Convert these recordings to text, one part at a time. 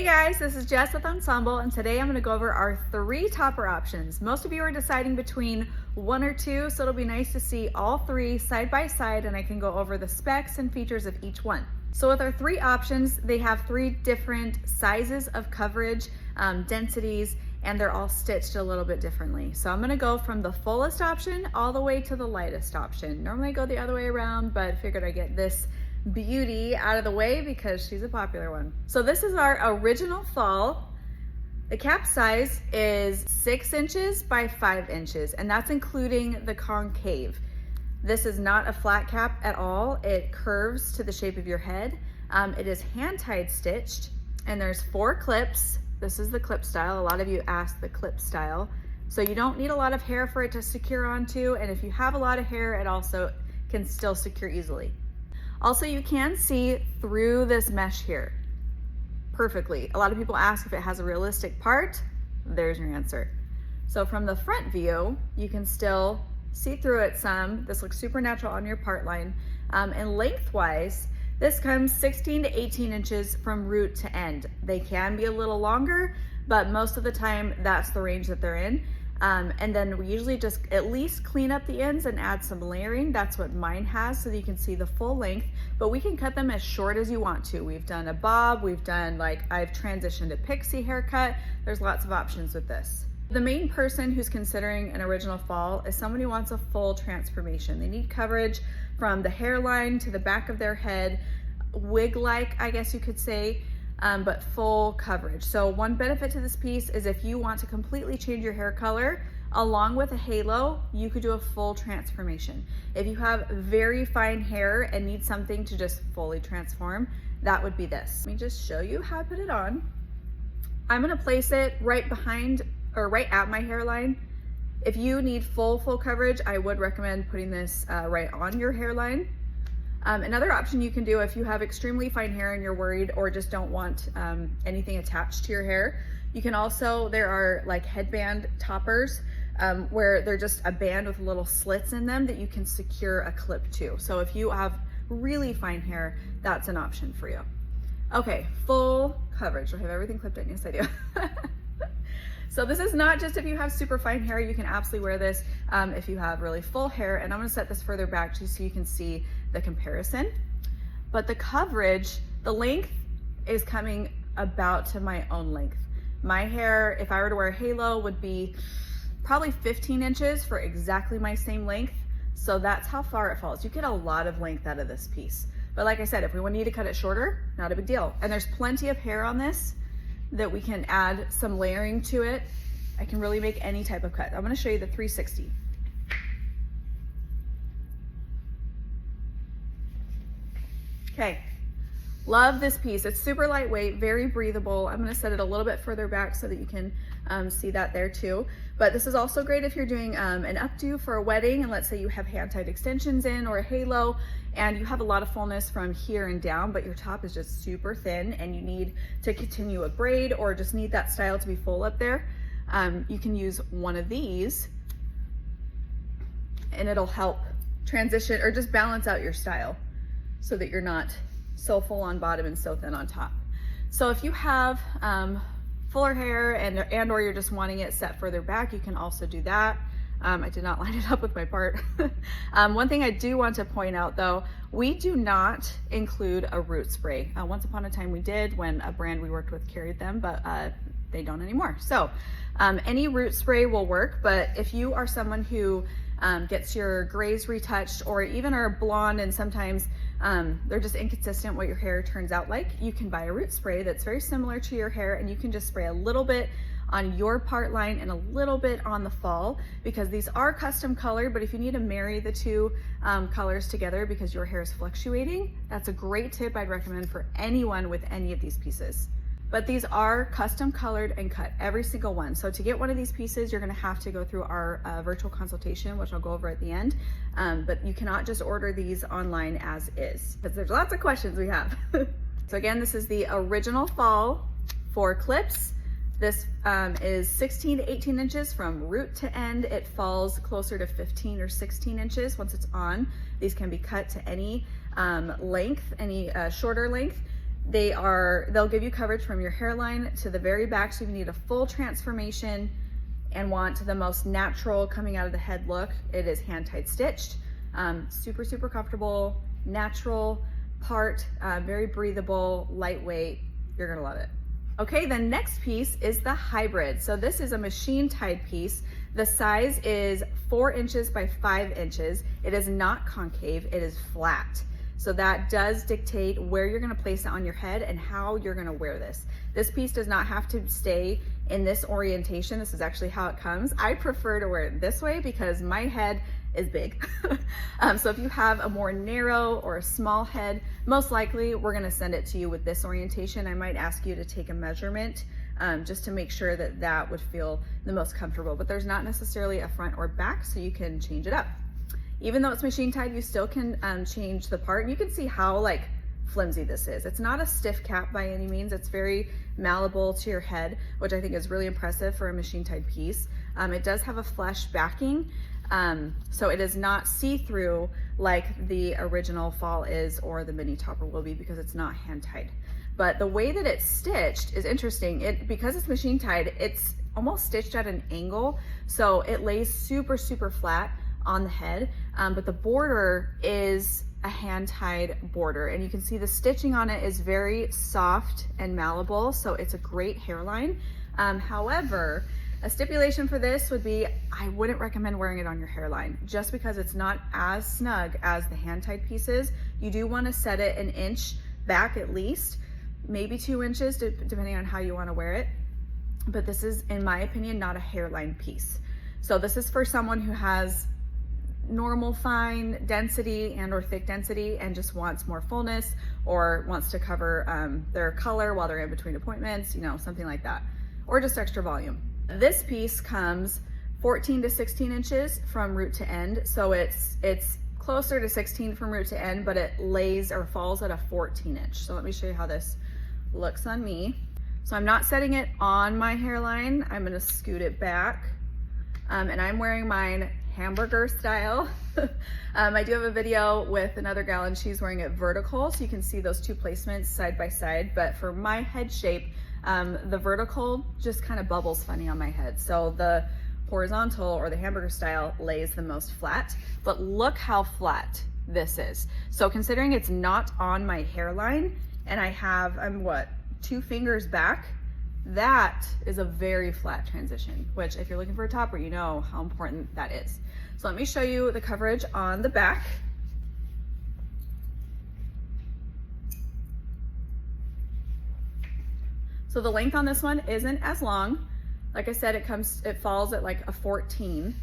Hey guys, this is Jess with Ensemble, and today I'm going to go over our 3 topper options. Most of you are deciding between 1 or 2, so it'll be nice to see all 3 side by side, and I can go over the specs and features of each one. So with our 3 options, they have 3 different sizes of coverage, densities, and they're all stitched a little bit differently. So I'm going to go from the fullest option all the way to the lightest option. Normally I go the other way around, but figured I'd get this beauty out of the way because she's a popular one. So this is our original fall. The cap size is 6 inches by 5 inches, and that's including the concave. This is not a flat cap at all. It curves to the shape of your head. It is hand-tied stitched, and there's 4 clips. This is the clip style. A lot of you asked the clip style. So you don't need a lot of hair for it to secure onto, and if you have a lot of hair, it also can still secure easily. Also, you can see through this mesh here perfectly. A lot of people ask if it has a realistic part. There's your answer. So from the front view, you can still see through it some. This looks super natural on your part line. And lengthwise, this comes 16 to 18 inches from root to end. They can be a little longer, but most of the time that's the range that they're in. And then we usually just at least clean up the ends and add some layering. That's what mine has, so that you can see the full length, but we can cut them as short as you want to. We've done a bob, we've done, like, I've transitioned to pixie haircut. There's lots of options with this. The main person who's considering an original fall is someone who wants a full transformation. They need coverage from the hairline to the back of their head, wig-like, I guess you could say, but full coverage. So one benefit to this piece is if you want to completely change your hair color along with a halo, you could do a full transformation. If you have very fine hair and need something to just fully transform, that would be this. Let me just show you how to put it on. I'm gonna place it right behind or right at my hairline. If you need full coverage, I would recommend putting this right on your hairline. Another option you can do if you have extremely fine hair and you're worried or just don't want anything attached to your hair, you can also, there are like headband toppers where they're just a band with little slits in them that you can secure a clip to. So if you have really fine hair, that's an option for you. Okay, full coverage. Do I have everything clipped in? Yes, I do. So this is not just if you have super fine hair. You can absolutely wear this if you have really full hair. And I'm gonna set this further back just so you can see the comparison. But the coverage, the length is coming about to my own length. My hair, if I were to wear a halo, would be probably 15 inches for exactly my same length. So that's how far it falls. You get a lot of length out of this piece. But like I said, if we need to cut it shorter, not a big deal. And there's plenty of hair on this that we can add some layering to it. I can really make any type of cut. I'm gonna show you the 360. Okay, love this piece. It's super lightweight, very breathable. I'm gonna set it a little bit further back so that you can see that there too. But this is also great if you're doing an updo for a wedding, and let's say you have hand-tied extensions in or a halo, and you have a lot of fullness from here and down, but your top is just super thin and you need to continue a braid or just need that style to be full up there. You can use one of these and it'll help transition or just balance out your style so that you're not so full on bottom and so thin on top. So if you have fuller hair and or you're just wanting it set further back, you can also do that. I did not line it up with my part. One thing I do want to point out though, we do not include a root spray. Once upon a time we did when a brand we worked with carried them, but they don't anymore. So any root spray will work, but if you are someone who gets your grays retouched or even are blonde and sometimes they're just inconsistent what your hair turns out like, you can buy a root spray that's very similar to your hair, and you can just spray a little bit on your part line and a little bit on the fall, because these are custom colored. But if you need to marry the 2 colors together because your hair is fluctuating, that's a great tip I'd recommend for anyone with any of these pieces. But these are custom colored and cut, every single one. So to get one of these pieces, you're gonna have to go through our virtual consultation, which I'll go over at the end. But you cannot just order these online as is, because there's lots of questions we have. So again, this is the original fall 4 clips. This is 16 to 18 inches from root to end. It falls closer to 15 or 16 inches once it's on. These can be cut to any length, any shorter length. They'll give you coverage from your hairline to the very back. So if you need a full transformation and want the most natural coming out of the head look, it is hand tied stitched. Super, super comfortable, natural part, very breathable, lightweight. You're gonna love it. Okay, the next piece is the hybrid. So this is a machine tied piece. The size is 4 inches by 5 inches. It is not concave, it is flat. So that does dictate where you're gonna place it on your head and how you're gonna wear this. This piece does not have to stay in this orientation. This is actually how it comes. I prefer to wear it this way because my head is big. So if you have a more narrow or a small head, most likely we're gonna send it to you with this orientation. I might ask you to take a measurement just to make sure that that would feel the most comfortable, but there's not necessarily a front or back, so you can change it up. Even though it's machine tied, you still can change the part, and you can see how like flimsy this is. It's not a stiff cap by any means. It's very malleable to your head, which I think is really impressive for a machine tied piece. It does have a flesh backing, so it is not see-through like the original fall is or the mini topper will be, because it's not hand tied. But the way that it's stitched is interesting. Because it's machine tied, it's almost stitched at an angle, so it lays super, super flat on the head, but the border is a hand tied border, and you can see the stitching on it is very soft and malleable, so it's a great hairline. However, a stipulation for this would be I wouldn't recommend wearing it on your hairline just because it's not as snug as the hand tied pieces. You do want to set it 1 inch back at least, maybe 2 inches depending on how you want to wear it. But this is, in my opinion, not a hairline piece. So this is for someone who has normal fine density and or thick density and just wants more fullness, or wants to cover their color while they're in between appointments, you know, something like that, or just extra volume. This piece comes 14 to 16 inches from root to end, so it's closer to 16 from root to end, but it lays or falls at a 14 inch. So let me show you how this looks on me. So I'm not setting it on my hairline. I'm gonna scoot it back, and I'm wearing mine hamburger style. I do have a video with another gal and she's wearing it vertical, so you can see those two placements side by side. But for my head shape, the vertical just kind of bubbles funny on my head. So the horizontal or the hamburger style lays the most flat, but look how flat this is. So considering it's not on my hairline and I'm what, 2 fingers back, that is a very flat transition, which if you're looking for a topper, you know how important that is. So let me show you the coverage on the back. So the length on this one isn't as long. Like I said, it falls at like a 14.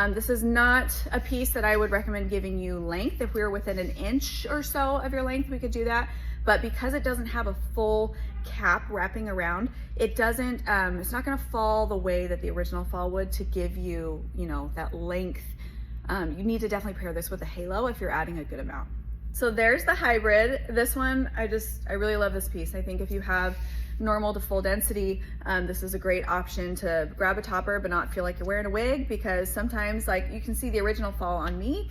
This is not a piece that I would recommend giving you length. If we were within 1 inch or so of your length, we could do that. But because it doesn't have a full cap wrapping around, it doesn't, it's not gonna fall the way that the original fall would to give you, you know, that length. You need to definitely pair this with a halo if you're adding a good amount. So there's the hybrid. This one, I really love this piece. I think if you have normal to full density, this is a great option to grab a topper but not feel like you're wearing a wig, because sometimes, like you can see the original fall on me,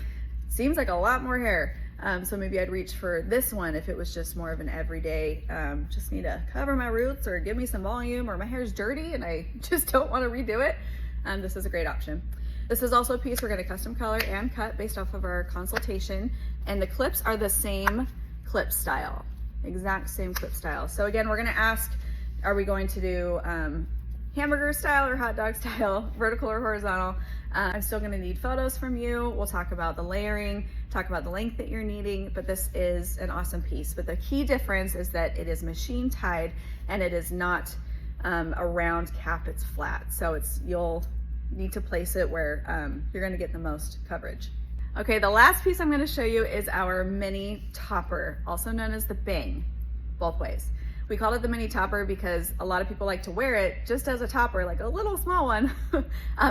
seems like a lot more hair. So maybe I'd reach for this one if it was just more of an everyday, just need to cover my roots or give me some volume, or my hair's dirty and I just don't want to redo it. This is a great option. This is also a piece we're going to custom color and cut based off of our consultation, and the clips are the same clip style, exact same clip style. So again, we're going to ask, are we going to do hamburger style or hot dog style, vertical or horizontal? I'm still going to need photos from you. We'll talk about the layering, talk about the length that you're needing, but this is an awesome piece. But the key difference is that it is machine tied and it is not a round cap, it's flat. So you'll need to place it where you're going to get the most coverage. Okay, the last piece I'm going to show you is our mini topper, also known as the bang, both ways. We called it the mini topper because a lot of people like to wear it just as a topper, like a little small one,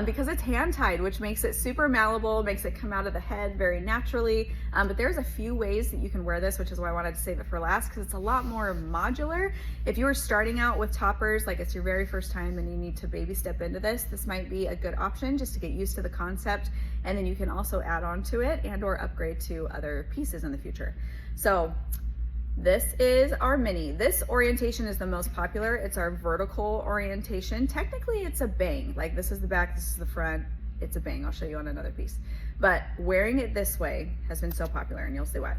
because it's hand tied, which makes it super malleable, makes it come out of the head very naturally. But there's a few ways that you can wear this, which is why I wanted to save it for last, because it's a lot more modular. If you were starting out with toppers, like it's your very first time and you need to baby step into this might be a good option just to get used to the concept. And then you can also add on to it and or upgrade to other pieces in the future. So This is our mini. This orientation is the most popular. It's our vertical orientation. Technically it's a bang. Like this is the back, this is the front. It's a bang. I'll show you on another piece. But wearing it this way has been so popular, and you'll see why.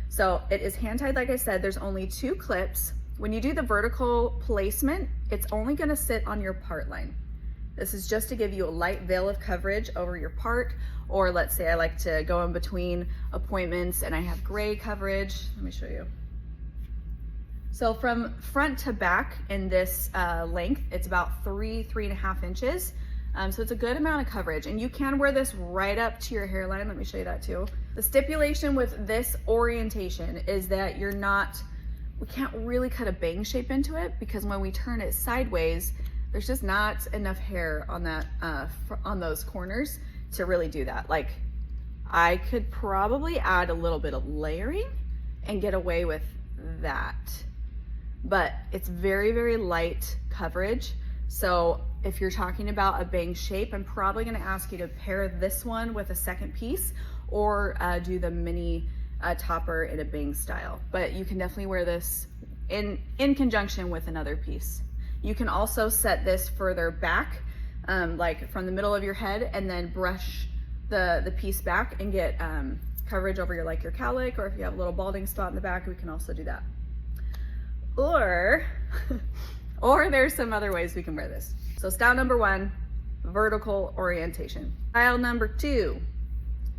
So it is hand tied, like I said. There's only 2 clips. When you do the vertical placement, it's only gonna sit on your part line. This is just to give you a light veil of coverage over your part, or let's say I like to go in between appointments and I have gray coverage. Let me show you. So from front to back in this length, it's about 3.5 inches. So it's a good amount of coverage, and you can wear this right up to your hairline. Let me show you that too. The stipulation with this orientation is that we can't really cut a bang shape into it, because when we turn it sideways, there's just not enough hair on that on those corners to really do that. Like I could probably add a little bit of layering and get away with that, but it's very, very light coverage. So if you're talking about a bang shape, I'm probably gonna ask you to pair this one with a second piece, or do the mini topper in a bang style. But you can definitely wear this in conjunction with another piece. You can also set this further back, like from the middle of your head, and then brush the piece back and get coverage over your cowlick, or if you have a little balding spot in the back, we can also do that. Or there's some other ways we can wear this. So style number 1, vertical orientation. Style number 2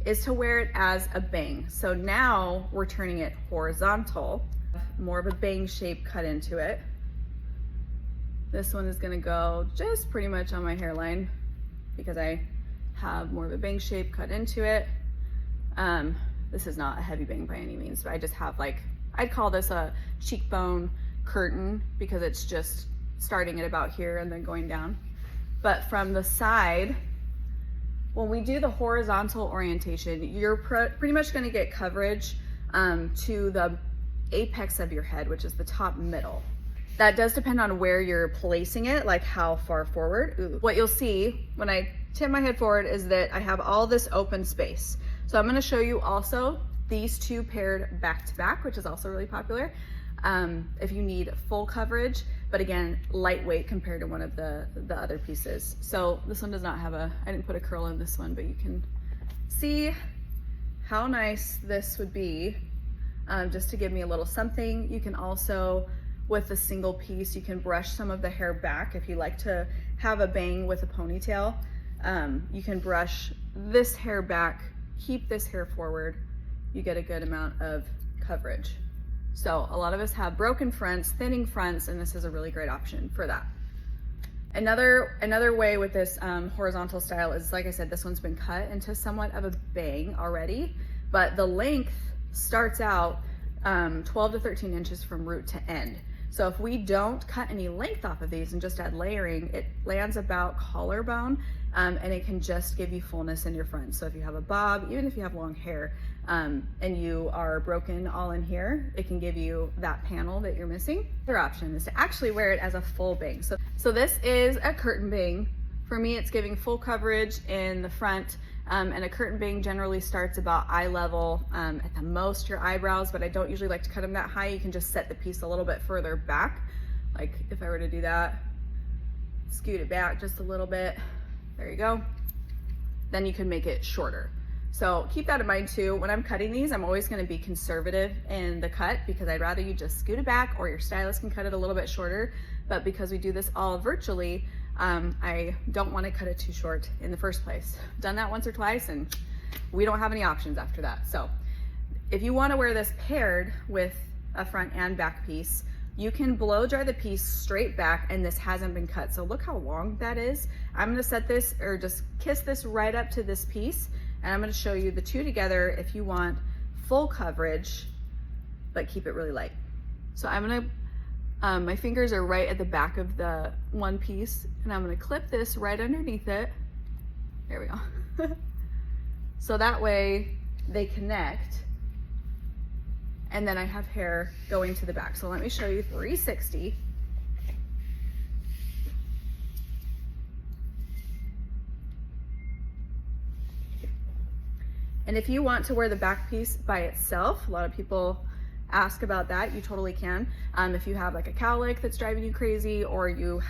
is to wear it as a bang. So now we're turning it horizontal, more of a bang shape cut into it. This one is gonna go just pretty much on my hairline because I have more of a bang shape cut into it. This is not a heavy bang by any means, but I just have I'd call this a cheekbone curtain, because it's just starting at about here and then going down. But from the side, when we do the horizontal orientation, you're pretty much gonna get coverage to the apex of your head, which is the top middle. That does depend on where you're placing it, like how far forward. Ooh. What you'll see when I tip my head forward is that I have all this open space. So I'm gonna show you also these 2 paired back to back, which is also really popular if you need full coverage, but again, lightweight compared to one of the other pieces. So this one does not have I didn't put a curl in this one, but you can see how nice this would be, just to give me a little something. You can also, with a single piece, you can brush some of the hair back. If you like to have a bang with a ponytail, you can brush this hair back, keep this hair forward. You get a good amount of coverage. So a lot of us have broken fronts, thinning fronts, and this is a really great option for that. Another way with this horizontal style is, like I said, this one's been cut into somewhat of a bang already, but the length starts out 12 to 13 inches from root to end. So if we don't cut any length off of these and just add layering, it lands about collarbone, and it can just give you fullness in your front. So if you have a bob, even if you have long hair, and you are broken all in here, it can give you that panel that you're missing. Other option is to actually wear it as a full bang. So this is a curtain bang. For me, it's giving full coverage in the front, and a curtain bang generally starts about eye level, at the most your eyebrows, but I don't usually like to cut them that high. You can just set the piece a little bit further back. Like if I were to do that, scoot it back just a little bit, there you go. Then you can make it shorter. So keep that in mind too. When I'm cutting these, I'm always gonna be conservative in the cut, because I'd rather you just scoot it back, or your stylist can cut it a little bit shorter. But because we do this all virtually, I don't want to cut it too short in the first place. Done that once or twice and we don't have any options after that. So if you want to wear this paired with a front and back piece, you can blow dry the piece straight back, and this hasn't been cut. So look how long that is. I'm going to set this, or just kiss this right up to this piece, and I'm going to show you the 2 together if you want full coverage but keep it really light. So I'm going to my fingers are right at the back of the one piece, and I'm going to clip this right underneath it. There we go. So that way they connect, and then I have hair going to the back. So let me show you 360. And if you want to wear the back piece by itself, a lot of people ask about that, you totally can. If you have like a cowlick that's driving you crazy, or you